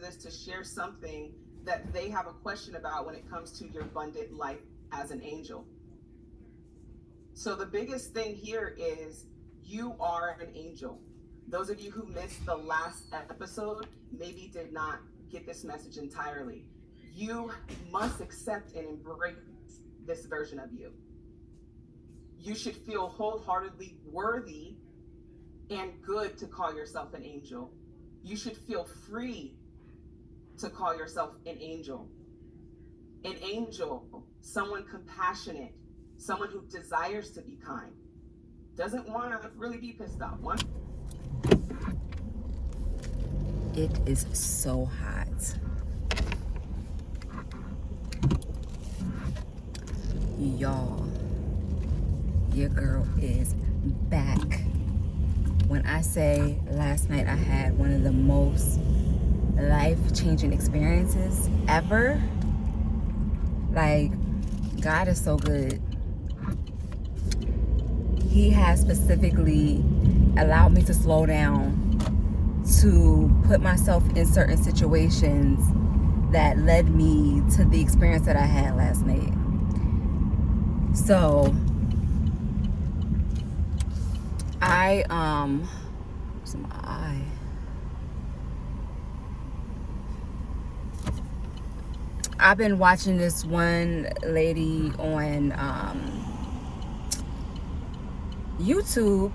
this to share something that they have a question about when it comes to your abundant life as an angel. So the biggest thing here is you are an angel. Those of you who missed the last episode maybe did not get this message entirely. You must accept and embrace this version of you. You should feel wholeheartedly worthy and good to call yourself an angel. You should feel free to call yourself an angel. An angel, someone compassionate, someone who desires to be kind, doesn't want to really be pissed off. It is so hot. Y'all, your girl is back. When I say last night I had one of the most life-changing experiences ever, like, God is so good. He has specifically allowed me to slow down, to put myself in certain situations that led me to the experience that I had last night. So what's in my eye? I've been watching this one lady on YouTube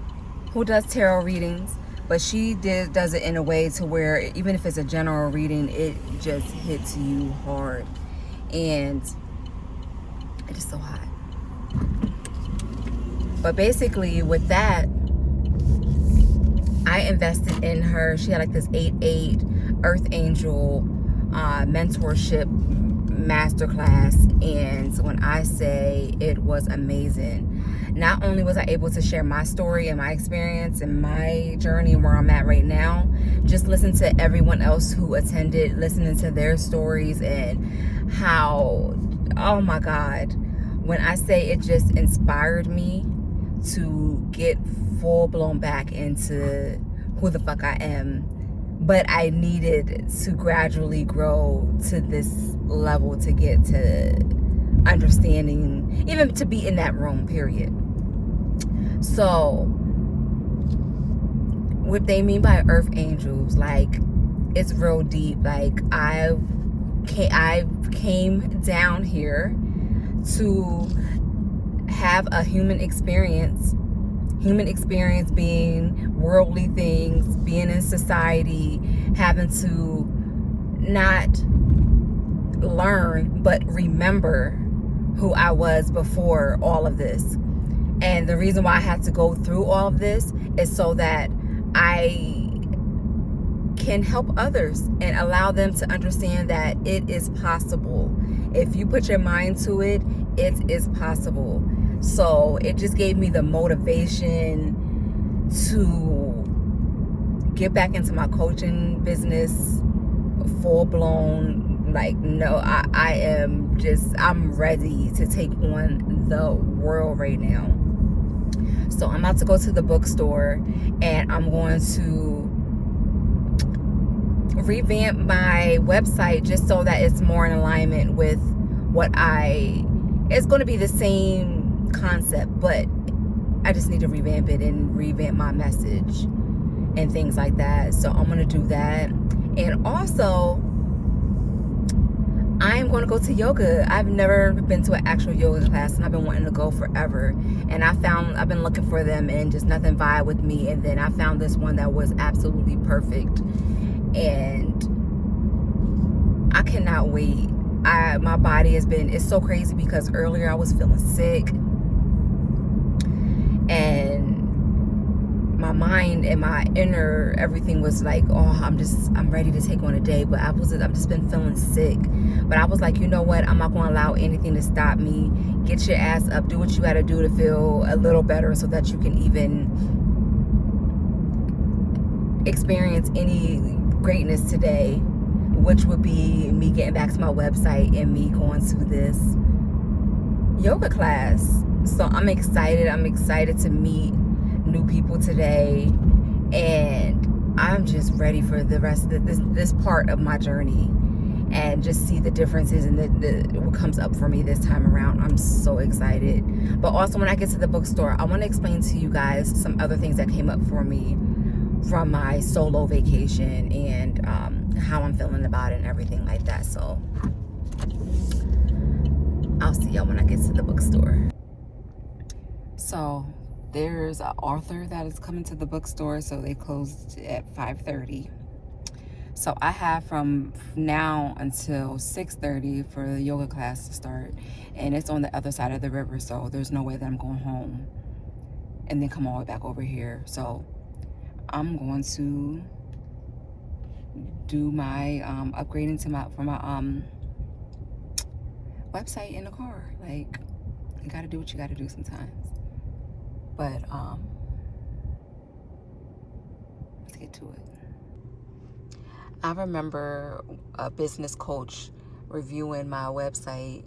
who does tarot readings, but she does it in a way to where even if it's a general reading, it just hits you hard, and it is so hot. But basically with that, I invested in her. She had like this 8/8 Earth Angel mentorship masterclass, and when I say it was amazing, not only was I able to share my story and my experience and my journey where I'm at right now, just listen to everyone else who attended, listening to their stories and how, oh my God, when I say it just inspired me to get full blown back into who the fuck I am. But I needed to gradually grow to this level to get to understanding, even to be in that room, period. So what they mean by earth angels, like, it's real deep. Like, I came down here to have a human experience being worldly things, being in society, having to not learn but remember who I was before all of this. And the reason why I had to go through all of this is so that I can help others and allow them to understand that it is possible. If you put your mind to it, it is possible. So it just gave me the motivation to get back into my coaching business full blown. Like, no, I'm ready to take on the world right now. So I'm about to go to the bookstore and I'm going to revamp my website just so that it's more in alignment with it's going to be the same concept, but I just need to revamp it and revamp my message and things like that. So I'm going to do that. And also, I'm going to go to yoga. I've never been to an actual yoga class, and I've been wanting to go forever. And I've been looking for them, and just nothing vibe with me. And then I found this one that was absolutely perfect, and I cannot wait. My body it's so crazy because earlier I was feeling sick, and my mind and my inner everything was like, oh, I'm ready to take on a day, but I've just been feeling sick. But I was like, you know what, I'm not going to allow anything to stop me. Get your ass up, do what you got to do to feel a little better so that you can even experience any greatness today, which would be me getting back to my website and me going to this yoga class. So I'm excited to meet new people today, and I'm just ready for the rest of this part of my journey, and just see the differences and what comes up for me this time around. I'm so excited. But also, when I get to the bookstore, I want to explain to you guys some other things that came up for me from my solo vacation, and how I'm feeling about it and everything like that. So I'll see y'all when I get to the bookstore. So there's an author that is coming to the bookstore, so they closed at 5:30. So I have from now until 6:30 for the yoga class to start, and it's on the other side of the river, so there's no way that I'm going home and then come all the way back over here. So I'm going to do my upgrading to my website in the car. Like, you gotta do what you gotta do sometimes. But let's get to it. I remember a business coach reviewing my website,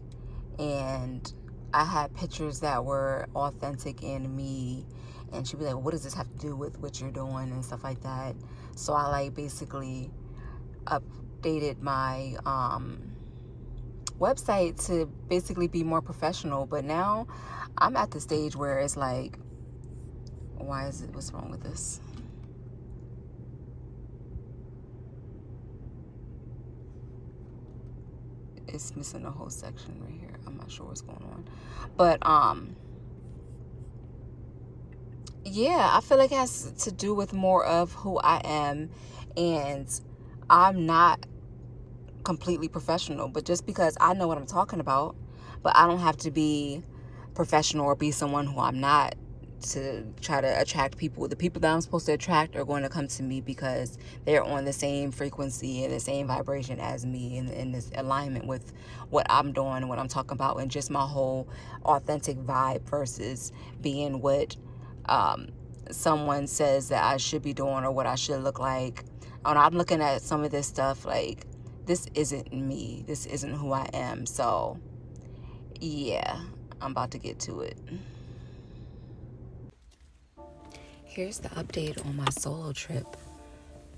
and I had pictures that were authentic in me, and she'd be like, what does this have to do with what you're doing and stuff like that? So I like basically updated my website to basically be more professional. But now I'm at the stage where it's like, what's wrong with this? It's missing a whole section right here. I'm not sure what's going on. But yeah, I feel like it has to do with more of who I am, and I'm not completely professional, but just because I know what I'm talking about, but I don't have to be professional or be someone who I'm not to try to attract people. The people that I'm supposed to attract are going to come to me because they're on the same frequency and the same vibration as me, and in this alignment with what I'm doing and what I'm talking about, and just my whole authentic vibe versus being what someone says that I should be doing or what I should look like. And I'm looking at some of this stuff like, this isn't me. This isn't who I am. So yeah, I'm about to get to it. Here's the update on my solo trip.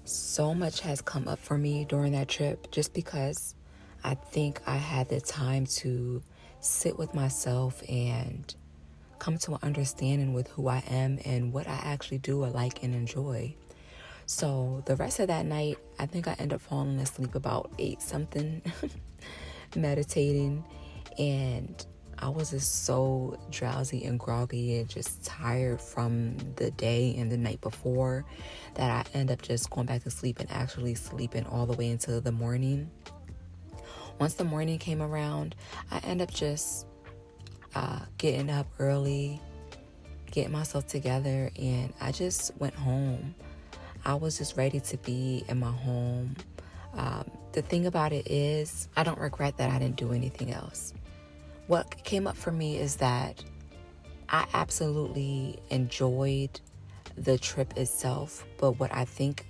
So much has come up for me during that trip, just because I think I had the time to sit with myself and come to an understanding with who I am and what I actually do or like and enjoy. So the rest of that night, I think I ended up falling asleep about 8 something, meditating, and I was just so drowsy and groggy and just tired from the day and the night before that I end up just going back to sleep and actually sleeping all the way until the morning. Once the morning came around, I end up just getting up early, getting myself together, and I just went home. I was just ready to be in my home. The thing about it is, I don't regret that I didn't do anything else. What came up for me is that I absolutely enjoyed the trip itself, but what I think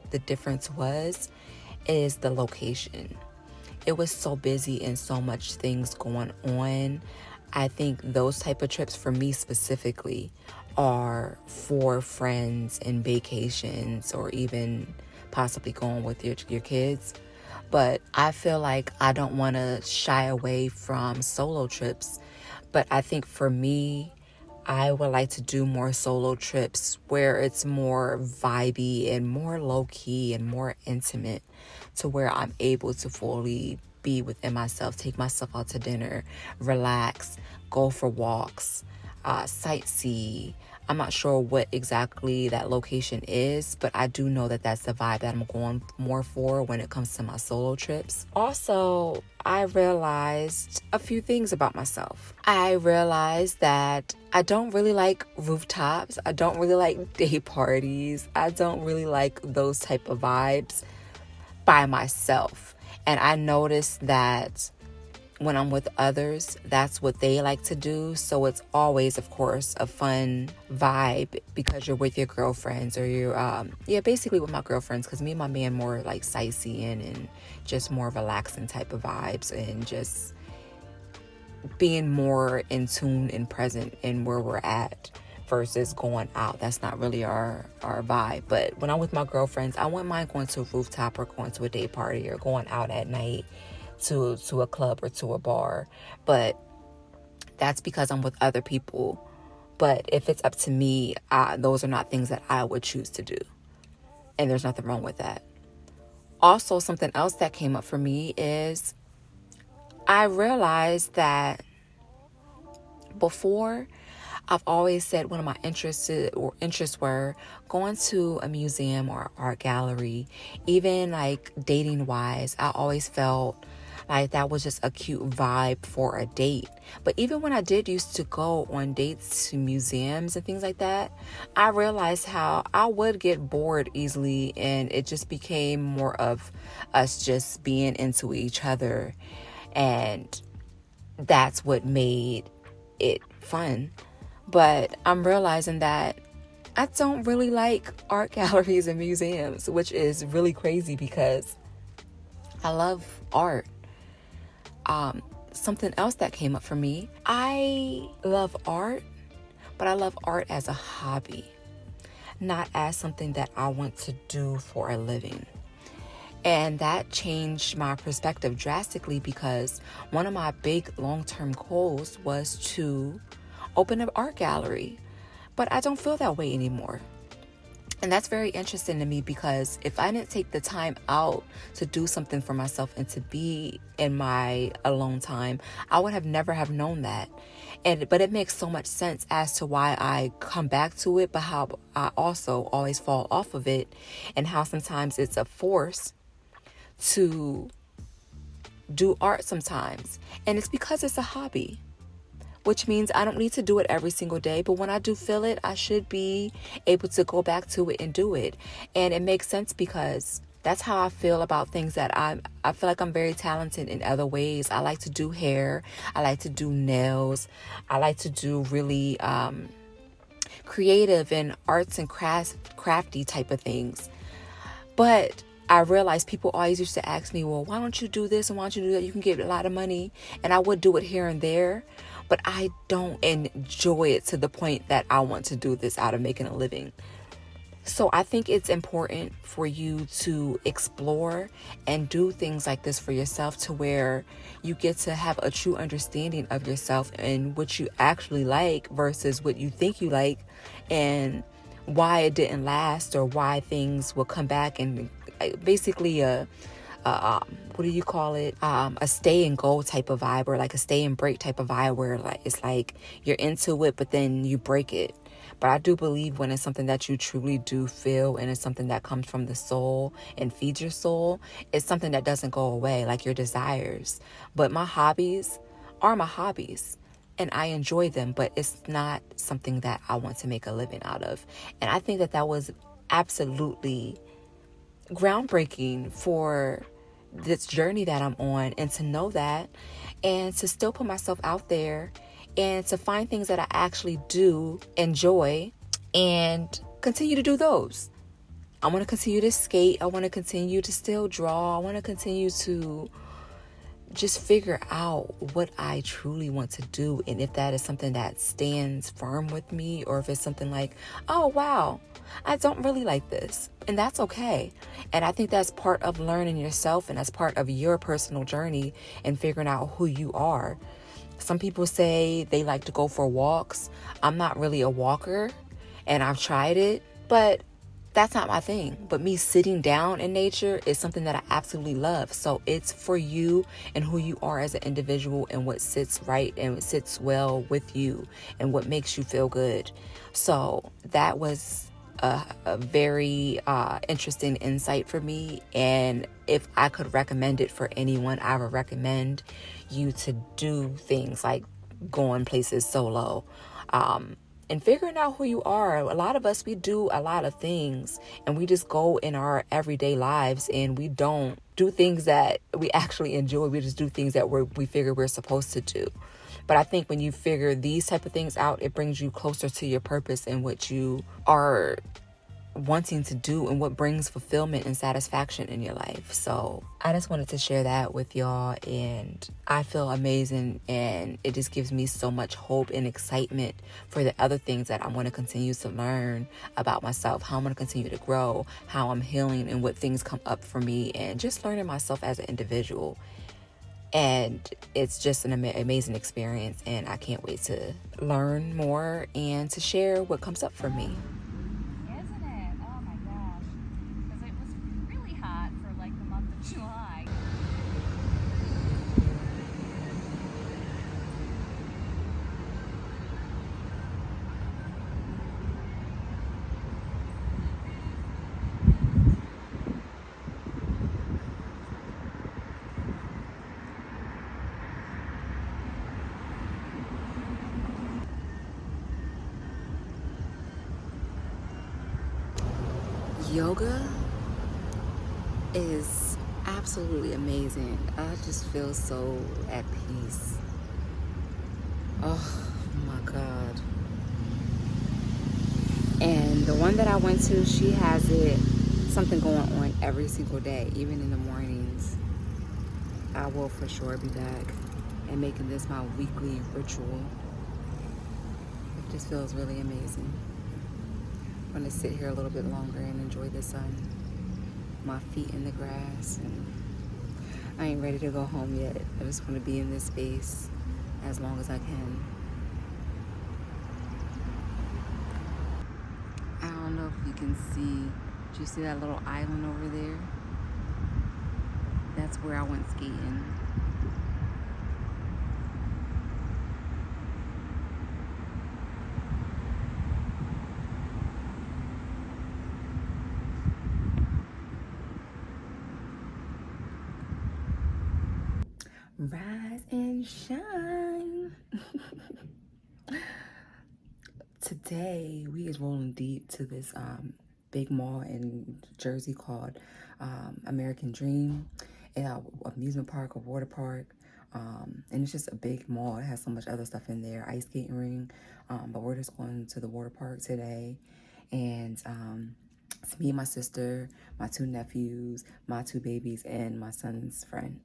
the difference is the location. It was so busy and so much things going on. I think those type of trips for me specifically are for friends and vacations, or even possibly going with your kids. But I feel like I don't want to shy away from solo trips. But I think for me, I would like to do more solo trips where it's more vibey and more low-key and more intimate, to where I'm able to fully be within myself, take myself out to dinner, relax, go for walks, sightsee. I'm not sure what exactly that location is, but I do know that that's the vibe that I'm going more for when it comes to my solo trips. Also, I realized a few things about myself. I realized that I don't really like rooftops. I don't really like day parties. I don't really like those type of vibes by myself. And I noticed that when I'm with others, that's what they like to do. So it's always, of course, a fun vibe because you're with your girlfriends, or you're, basically with my girlfriends, because me and my man more like sightseeing and just more relaxing type of vibes, and just being more in tune and present in where we're at versus going out. That's not really our vibe. But when I'm with my girlfriends, I wouldn't mind going to a rooftop or going to a day party or going out at night to a club or to a bar. But that's because I'm with other people. But if it's up to me, those are not things that I would choose to do. And there's nothing wrong with that. Also, something else that came up for me is I realized that before, I've always said one of my interests were going to a museum or art gallery. Even like dating wise, I always felt like that was just a cute vibe for a date. But even when I did used to go on dates to museums and things like that, I realized how I would get bored easily, and it just became more of us just being into each other. And that's what made it fun. But I'm realizing that I don't really like art galleries and museums, which is really crazy because I love art. Something else that came up for me, I love art, but I love art as a hobby, not as something that I want to do for a living. And that changed my perspective drastically because one of my big long-term goals was to open an art gallery, but I don't feel that way anymore. And that's very interesting to me because if I didn't take the time out to do something for myself and to be in my alone time, I would have never have known that. But it makes so much sense as to why I come back to it, but how I also always fall off of it, and how sometimes it's a force to do art sometimes. And it's because it's a hobby, which means I don't need to do it every single day. But when I do feel it, I should be able to go back to it and do it. And it makes sense because that's how I feel about things that I feel like I'm very talented in other ways. I like to do hair. I like to do nails. I like to do really creative and arts and crafty type of things. But I realized people always used to ask me, well, why don't you do this and why don't you do that? You can get a lot of money. And I would do it here and there, but I don't enjoy it to the point that I want to do this out of making a living. So I think it's important for you to explore and do things like this for yourself, to where you get to have a true understanding of yourself and what you actually like versus what you think you like, and why it didn't last, or why things will come back. And basically what do you call it? A stay and go type of vibe, or like a stay and break type of vibe, where like it's like you're into it, but then you break it. But I do believe when it's something that you truly do feel, and it's something that comes from the soul and feeds your soul, it's something that doesn't go away, like your desires. But my hobbies are my hobbies, and I enjoy them, but it's not something that I want to make a living out of. And I think that was absolutely groundbreaking for this journey that I'm on, and to know that, and to still put myself out there, and to find things that I actually do enjoy and continue to do those. I want to continue to skate. I want to continue to still draw. I want to continue to just figure out what I truly want to do, and if that is something that stands firm with me, or if it's something like, oh wow, I don't really like this, and that's okay. And I think that's part of learning yourself, and that's part of your personal journey and figuring out who you are. Some people say they like to go for walks. I'm not really a walker, and I've tried it, but that's not my thing. But me sitting down in nature is something that I absolutely love. So it's for you and who you are as an individual, and what sits right and what sits well with you, and what makes you feel good. So that was a very interesting insight for me. And if I could recommend it for anyone, I would recommend you to do things like going places solo, and figuring out who you are. A lot of us, we do a lot of things, and we just go in our everyday lives, and we don't do things that we actually enjoy. We just do things that we figure we're supposed to do. But I think when you figure these type of things out, it brings you closer to your purpose and what you are wanting to do and what brings fulfillment and satisfaction in your life. So I just wanted to share that with y'all, and I feel amazing, and it just gives me so much hope and excitement for the other things that I want to continue to learn about myself, how I'm going to continue to grow, how I'm healing, and what things come up for me, and just learning myself as an individual. And it's just an amazing experience, and I can't wait to learn more and to share what comes up for me. Isn't it? Oh my gosh. Because it was really hot for like the month of July. Yoga is absolutely amazing. I just feel so at peace. Oh my God. And the one that I went to, she has something going on every single day, even in the mornings. I will for sure be back and making this my weekly ritual. It just feels really amazing. I'm gonna sit here a little bit longer and enjoy the sun, my feet in the grass, and I ain't ready to go home yet. I just want to be in this space as long as I can. I don't know if you can see, do you see that little island over there? That's where I went skating. Rise and shine. Today we is rolling deep to this big mall in Jersey called American Dream. It's an amusement park, a water park, and it's just a big mall. It has so much other stuff in there, ice skating ring, but we're just going to the water park today. And it's me and my sister, my 2 nephews, my 2 babies, and my son's friend.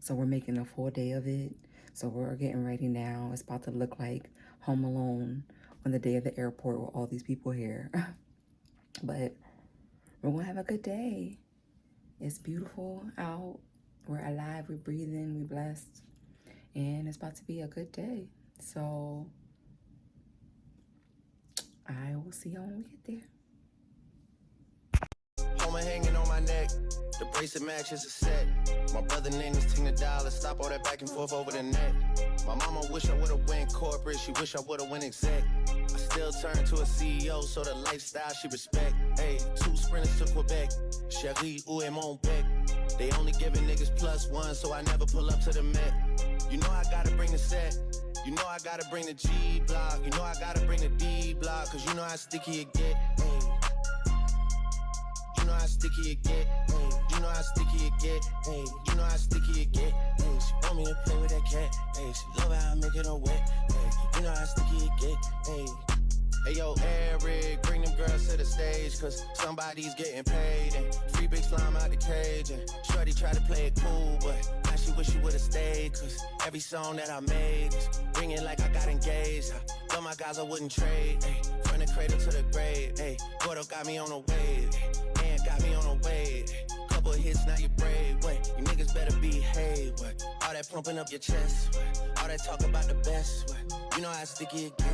So we're making a full day of it. So we're getting ready now. It's about to look like Home Alone on the day of the airport with all these people here. But we're gonna have a good day. It's beautiful out. We're alive, we're breathing, we're blessed. And it's about to be a good day. So I will see y'all when we get there. Homa hanging on my neck, the bracelet matches a set. My brother named his ting the dollar, stop all that back and forth over the net. My mama wish I would've went corporate, she wish I would've went exec. I still turn to a CEO, so the lifestyle she respect. Hey, 2 sprinters to Quebec, Cherie, où est mon bec? They only giving niggas +1, so I never pull up to the Met. You know I gotta bring the set. You know I gotta bring the G block. You know I gotta bring the D block, cause you know how sticky it get. Hey. You know how sticky it get, hey. You know how sticky it get, hey. You know how sticky it get, hey. She want me to play with that cat, hey. She love how I make it all wet, hey. You know how sticky it get, hey. Hey yo, Eric, bring them girls to the stage, cause somebody's getting paid, and free big slime out the cage, and Shorty tried to play it cool, but now she wish she would've stayed, cause every song that I made is ringing like I got engaged. I love my guys, I wouldn't trade, ayy. From the cradle to the grave, ayy. Gordo got me on a wave, and got me on a wave. Couple hits, now you brave, wait. You niggas better behave, what? All that pumping up your chest, what? All that talk about the best, what? You know how sticky it get.